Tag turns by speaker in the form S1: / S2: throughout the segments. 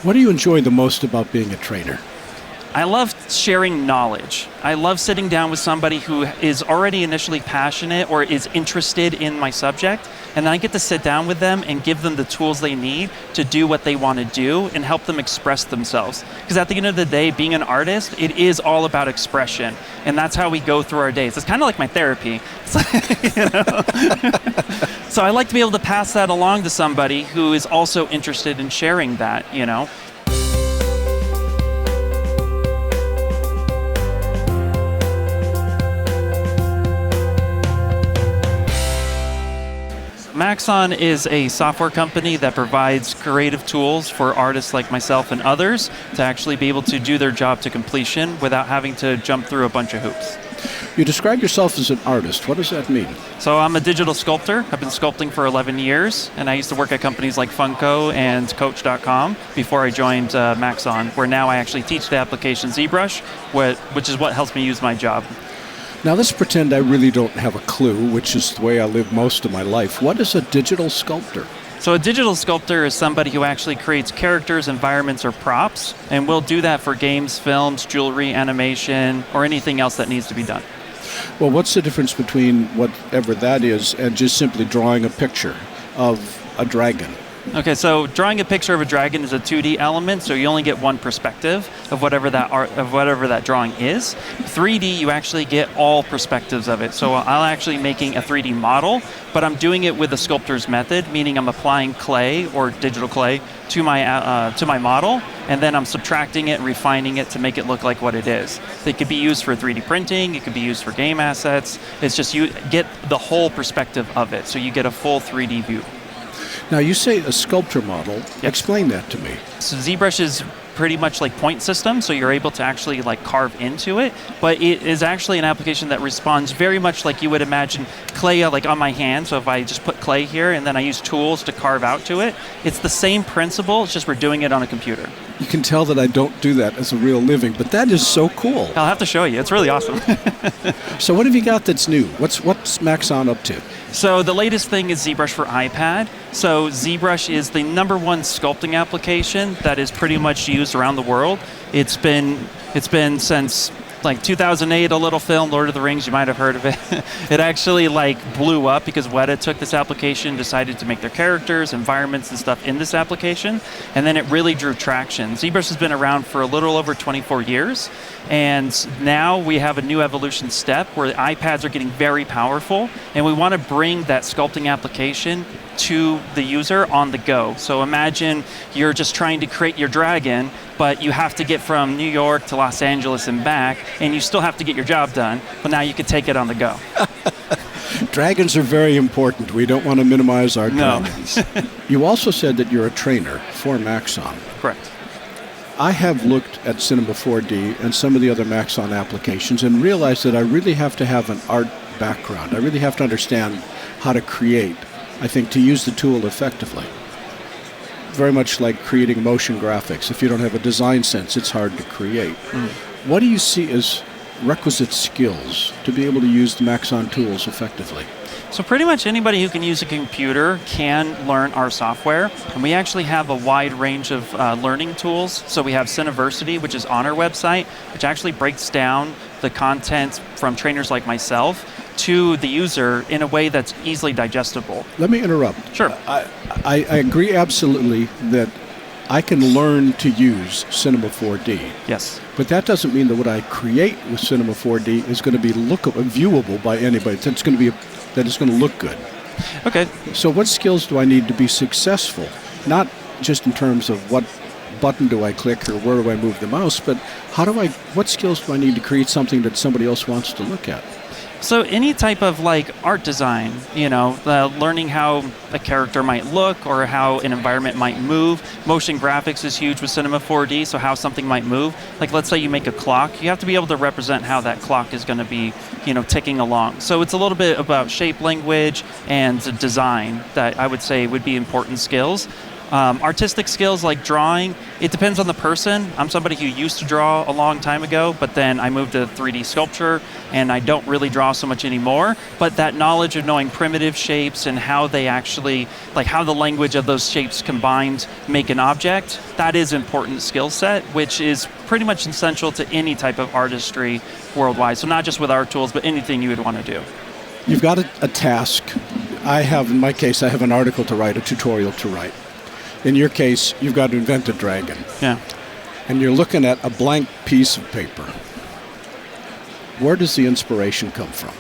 S1: What do you enjoy the most about being a trainer?
S2: I love sharing knowledge. I love sitting down with somebody who is already initially passionate or is interested in my subject, and then I get to sit down with them and give them the tools they need to do what they want to do and help them express themselves. Because at the end of the day, being an artist, it is all about expression, and that's how we go through our days. It's kind of like my therapy. So I like to be able to pass that along to somebody who is also interested in sharing that. Maxon is a software company that provides creative tools for artists like myself and others to actually be able to do their job to completion without having to jump through a bunch of hoops.
S1: You describe yourself as an artist. What does that mean?
S2: So I'm a digital sculptor. I've been sculpting for 11 years, and I used to work at companies like Funko and Coach.com before I joined Maxon, where now I actually teach the application ZBrush, which is what helps me use my job.
S1: Now let's pretend I really don't have a clue, which is the way I live most of my life. What is a digital sculptor?
S2: So a digital sculptor is somebody who actually creates characters, environments, or props, and we'll do that for games, films, jewelry, animation, or anything else that needs to be done.
S1: Well, what's the difference between whatever that is and just simply drawing a picture of a dragon?
S2: Okay, so drawing a picture of a dragon is a 2D element, so you only get one perspective of whatever that drawing is. 3D, you actually get all perspectives of it. So I'm actually making a 3D model, but I'm doing it with a sculptor's method, meaning I'm applying clay or digital clay to my model, and then I'm subtracting it and refining it to make it look like what it is. It could be used for 3D printing, it could be used for game assets. It's just you get the whole perspective of it, so you get a full 3D view.
S1: Now, you say a sculptor model.
S2: Yep.
S1: Explain that to me.
S2: So ZBrush is pretty much like point system, so you're able to actually like carve into it, but it is actually an application that responds very much like you would imagine clay like on my hand. So if I just put clay here and then I use tools to carve out to it, it's the same principle, it's just we're doing it on a computer.
S1: You can tell that I don't do that as a real living, but that is so cool.
S2: I'll have to show you, it's really awesome.
S1: So what have you got that's new? What's Maxon up to?
S2: So the latest thing is ZBrush for iPad. So ZBrush is the #1 sculpting application that is pretty much used around the world. It's been since like 2008, a little film, Lord of the Rings, you might have heard of it. It actually like blew up because Weta took this application, decided to make their characters, environments and stuff in this application, and then it really drew traction. ZBrush has been around for a little over 24 years, and now we have a new evolution step where the iPads are getting very powerful, and we want to bring that sculpting application to the user on the go. So imagine you're just trying to create your dragon, but you have to get from New York to Los Angeles and back, and you still have to get your job done, but now you can take it on the go.
S1: Dragons are very important. We don't want to minimize our dragons. You also said that you're a trainer for Maxon.
S2: Correct.
S1: I have looked at Cinema 4D and some of the other Maxon applications and realized that I really have to have an art background. I really have to understand how to create, I think, to use the tool effectively. Very much like creating motion graphics. If you don't have a design sense, it's hard to create. What do you see as requisite skills to be able to use the Maxon tools effectively?
S2: So pretty much anybody who can use a computer can learn our software, and we actually have a wide range of learning tools. So we have Cineversity, which is on our website, which actually breaks down the content from trainers like myself to the user in a way that's easily digestible.
S1: Let me interrupt.
S2: Sure.
S1: I agree absolutely that I can learn to use Cinema 4D.
S2: Yes.
S1: But that doesn't mean that what I create with Cinema 4D is going to be viewable by anybody. That it's going to look good.
S2: Okay.
S1: So what skills do I need to be successful? Not just in terms of what button do I click or where do I move the mouse, but what skills do I need to create something that somebody else wants to look at?
S2: So any type of like art design, learning how a character might look or how an environment might move. Motion graphics is huge with Cinema 4D, so how something might move. Like let's say you make a clock, you have to be able to represent how that clock is going to be, ticking along. So it's a little bit about shape language and design that I would say would be important skills. Artistic skills like drawing, it depends on the person. I'm somebody who used to draw a long time ago, but then I moved to 3D sculpture and I don't really draw so much anymore. But that knowledge of knowing primitive shapes and how they actually, like how the language of those shapes combined make an object, that is important skill set, which is pretty much essential to any type of artistry worldwide. So not just with art tools, but anything you would want to do.
S1: You've got a task. In my case, I have an article to write, a tutorial to write. In your case, you've got to invent a dragon.
S2: Yeah.
S1: And you're looking at a blank piece of paper. Where does the inspiration come from?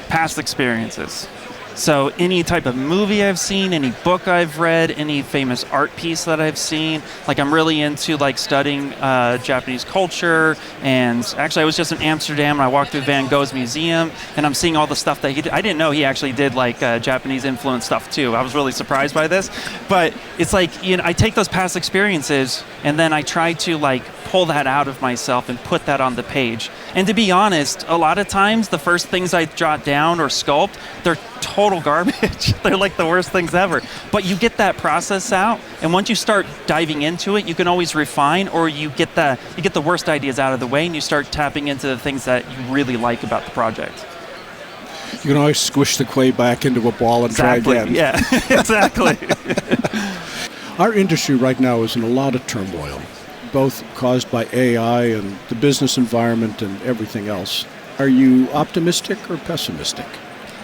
S2: Past experiences. So any type of movie I've seen, any book I've read, any famous art piece that I've seen, like I'm really into like studying Japanese culture. And actually I was just in Amsterdam and I walked through Van Gogh's museum and I'm seeing all the stuff that he did. I didn't know he actually did like Japanese influence stuff too. I was really surprised by this. But it's like, I take those past experiences and then I try to like pull that out of myself and put that on the page. And to be honest, a lot of times the first things I jot down or sculpt, they're total garbage. They're like the worst things ever. But you get that process out, and once you start diving into it, you can always refine, or you get the worst ideas out of the way, and you start tapping into the things that you really like about the project.
S1: You can always squish the clay back into a ball and try again.
S2: Yeah, exactly.
S1: Our industry right now is in a lot of turmoil, both caused by AI and the business environment and everything else. Are you optimistic or pessimistic?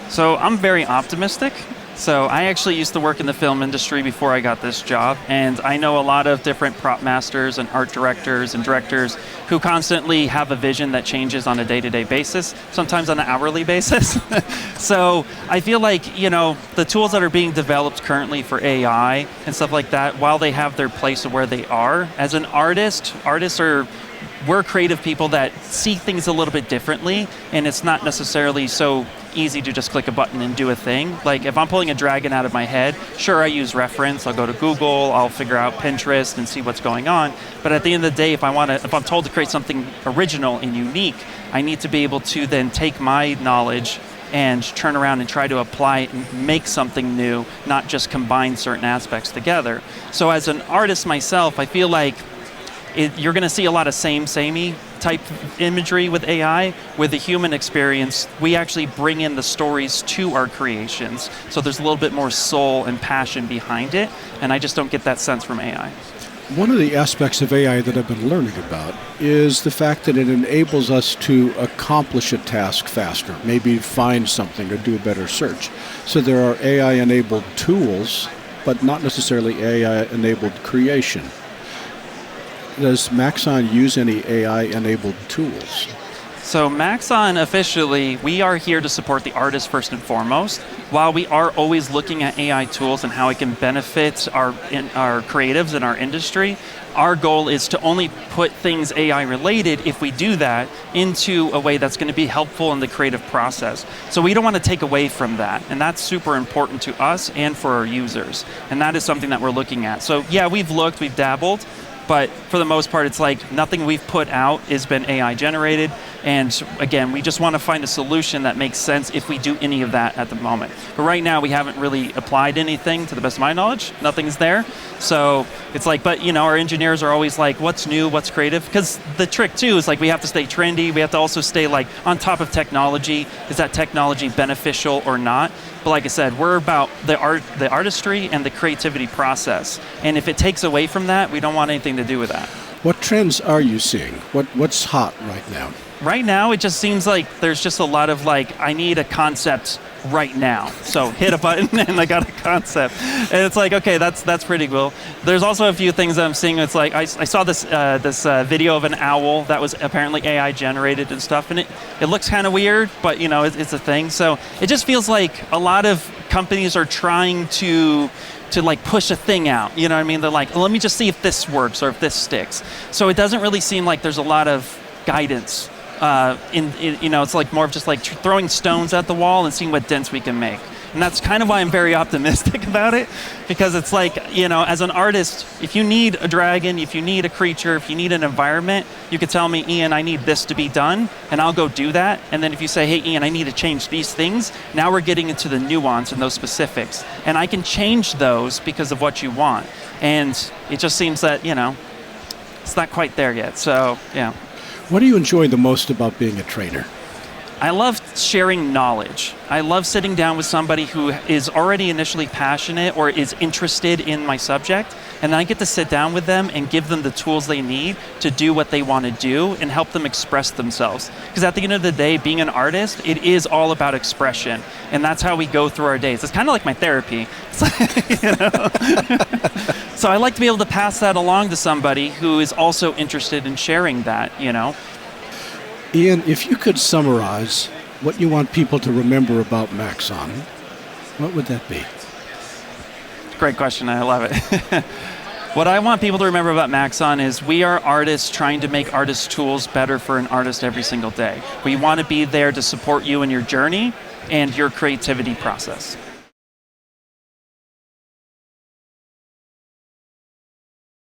S2: So I'm very optimistic. So I actually used to work in the film industry before I got this job, and I know a lot of different prop masters and art directors and directors who constantly have a vision that changes on a day-to-day basis, sometimes on an hourly basis. So I feel like, the tools that are being developed currently for AI and stuff like that, while they have their place of where they are, as an artist, we're creative people that see things a little bit differently, and it's not necessarily so easy to just click a button and do a thing. Like if I'm pulling a dragon out of my head, sure, I use reference. I'll go to Google, I'll figure out Pinterest and see what's going on. But at the end of the day, if I'm told to create something original and unique, I need to be able to then take my knowledge and turn around and try to apply it and make something new, not just combine certain aspects together. So as an artist myself, I feel like you're going to see a lot of samey type imagery with AI. With the human experience, we actually bring in the stories to our creations. So there's a little bit more soul and passion behind it, and I just don't get that sense from AI.
S1: One of the aspects of AI that I've been learning about is the fact that it enables us to accomplish a task faster, maybe find something or do a better search. So there are AI-enabled tools, but not necessarily AI-enabled creation. Does Maxon use any AI-enabled tools?
S2: So Maxon, officially, we are here to support the artist first and foremost. While we are always looking at AI tools and how it can benefit our creatives in our industry, our goal is to only put things AI related, if we do that, into a way that's going to be helpful in the creative process. So we don't want to take away from that, and that's super important to us and for our users. And that is something that we're looking at. So yeah, we've dabbled, but for the most part, it's like nothing we've put out has been AI generated. And again, we just want to find a solution that makes sense if we do any of that at the moment. But right now, we haven't really applied anything, to the best of my knowledge. Nothing's there. So it's like, but our engineers are always like, what's new, what's creative? Because the trick too is like, we have to stay trendy. We have to also stay like on top of technology. Is that technology beneficial or not? But like I said, we're about the artistry and the creativity process. And if it takes away from that, we don't want anything to do with that.
S1: What trends are you seeing? What's hot right now?
S2: Right now, it just seems like there's just a lot of like, I need a concept right now. So hit a button and I got a concept. And it's like, okay, that's pretty cool. There's also a few things that I'm seeing. It's like, I saw this video of an owl that was apparently AI generated and stuff. And it looks kind of weird, but it's a thing. So it just feels like a lot of companies are trying to like push a thing out. You know what I mean? They're like, let me just see if this works or if this sticks. So it doesn't really seem like there's a lot of guidance it's like more of just like throwing stones at the wall and seeing what dents we can make. And that's kind of why I'm very optimistic about it, because it's like, as an artist, if you need a dragon, if you need a creature, if you need an environment, you could tell me, Ian, I need this to be done, and I'll go do that. And then if you say, hey, Ian, I need to change these things, now we're getting into the nuance and those specifics. And I can change those because of what you want. And it just seems that, it's not quite there yet. So, yeah.
S1: What do you enjoy the most about being a trader?
S2: I love sharing knowledge. I love sitting down with somebody who is already initially passionate or is interested in my subject, and then I get to sit down with them and give them the tools they need to do what they want to do and help them express themselves. Because at the end of the day, being an artist, it is all about expression, and that's how we go through our days. It's kind of like my therapy. So I like to be able to pass that along to somebody who is also interested in sharing that,
S1: Ian, if you could summarize what you want people to remember about Maxon, what would that be?
S2: Great question. I love it. What I want people to remember about Maxon is we are artists trying to make artist tools better for an artist every single day. We want to be there to support you in your journey and your creativity process.